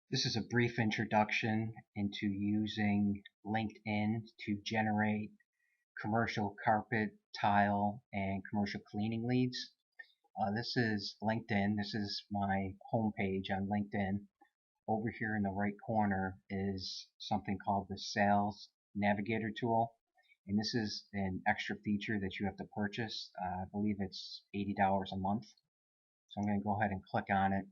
This is a brief introduction into using LinkedIn to generate commercial carpet, tile, and commercial cleaning leads. This is LinkedIn. This is my homepage on LinkedIn. Over here in the right corner is something called the Sales Navigator tool. And this is an extra feature that you have to purchase. I believe it's $80 a month. So I'm going to go ahead and click on it,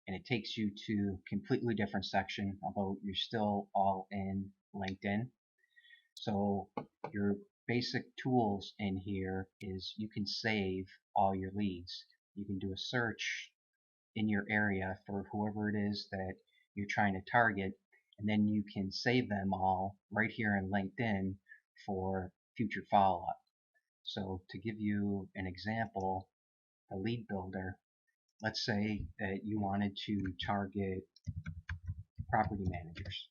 and it takes you to a completely different section, although you're still all in LinkedIn. So your basic tools in here is you can save all your leads. You can do a search in your area for whoever it is that you're trying to target, and then you can save them all right here in LinkedIn for future follow-up. So to give you an example, the lead builder, let's say that you wanted to target property managers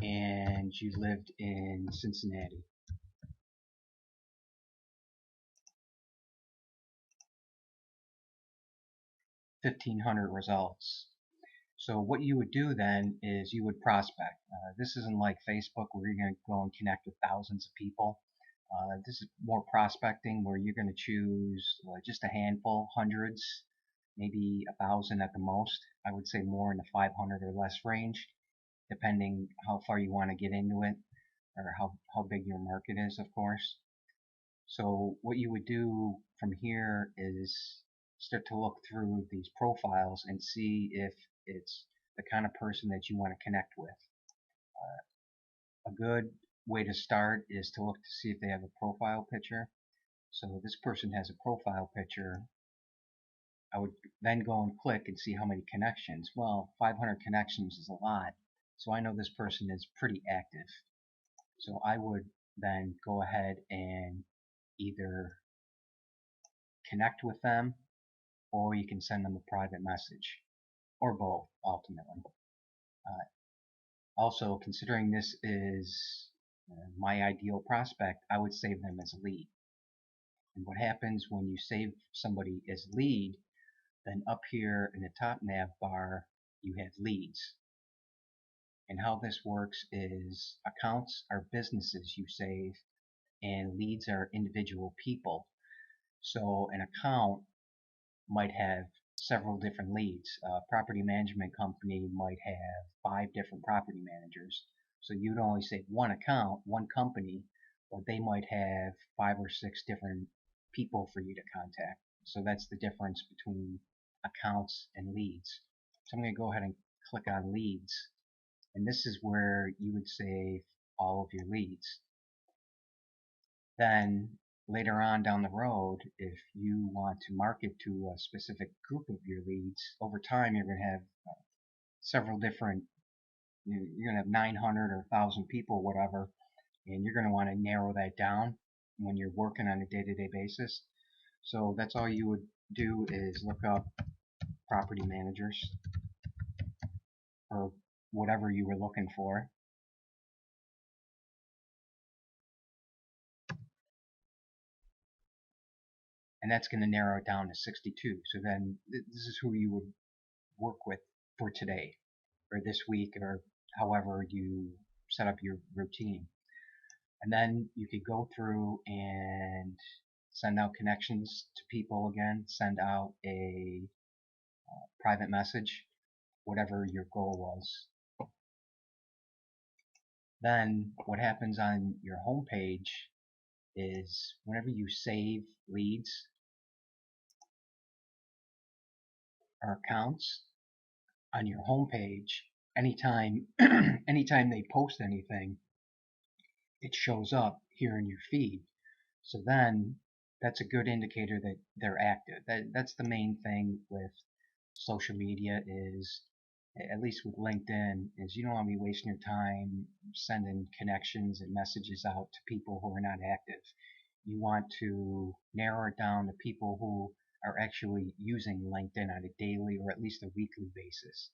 and you lived in Cincinnati. $1,500 results. So what you would do then is you would prospect. This isn't like Facebook where you're going to go and connect with thousands of people. This is more prospecting where you're going to choose just a handful, hundreds, maybe 1,000 at the most. I would say more in the 500 or less range, depending how far you want to get into it or how big your market is, of course. So what you would do from here is start to look through these profiles and see if it's the kind of person that you want to connect with. A good way to start is to look to see if they have a profile picture. So this person has a profile picture. I would then go and click and see how many connections. Well, 500 connections is a lot, so I know this person is pretty active. So I would then go ahead and either connect with them, or you can send them a private message, or both ultimately. Also, considering this is my ideal prospect, I would save them as a lead. And what happens when you save somebody as lead, then up here in the top nav bar you have leads. And how this works is accounts are businesses you save, and leads are individual people. So an account might have several different leads. A property management company might have 5 different property managers. So you'd only save one account, one company, but they might have 5 or 6 different people for you to contact. So that's the difference between accounts and leads. So I'm going to go ahead and click on leads, and this is where you would save all of your leads. Then later on down the road, if you want to market to a specific group of your leads, over time you're going to have several different, you're going to have 900 or 1,000 people, whatever, and you're going to want to narrow that down when you're working on a day-to-day basis. So that's all you would do is look up property managers or whatever you were looking for. And that's going to narrow it down to 62. So then this is who you would work with for today or this week or however you set up your routine. And then you could go through and send out connections to people again, send out a private message, whatever your goal was. Then what happens on your home page is whenever you save leads or accounts on your home page, anytime anytime they post anything, it shows up here in your feed. So then that's a good indicator that they're active. That's the main thing with social media is, at least with LinkedIn, is you don't want to be wasting your time sending connections and messages out to people who are not active. You want to narrow it down to people who are actually using LinkedIn on a daily or at least a weekly basis.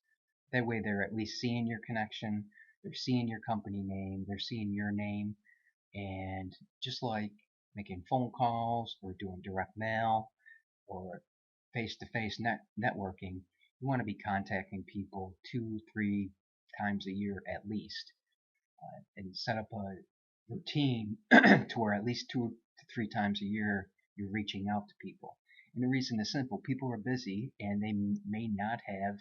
That way they're at least seeing your connection, they're seeing your company name, they're seeing your name, and just like making phone calls or doing direct mail or face-to-face networking, you want to be contacting people 2-3 times a year at least, and set up a routine to where at least 2 to 3 times a year you're reaching out to people. And the reason is simple: people are busy and they may not have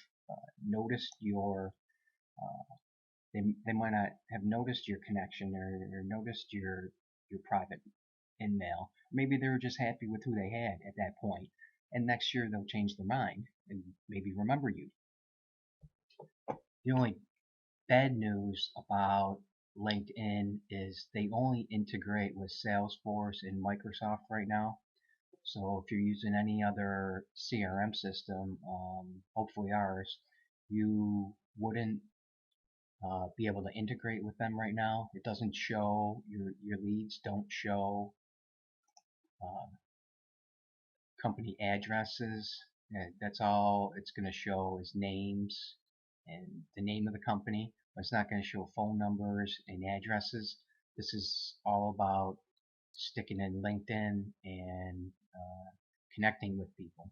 noticed your they might not have noticed your connection, or noticed your private in-mail. Maybe they were just happy with who they had at that point, and next year they'll change their mind and maybe remember you. The only bad news about LinkedIn is they only integrate with Salesforce and Microsoft right now. So if you're using any other CRM system, hopefully ours, you wouldn't be able to integrate with them right now. It doesn't show your leads don't show uh, company addresses. That's all it's going to show is names and the name of the company, but it's not going to show phone numbers and addresses. This is all about sticking in LinkedIn and connecting with people.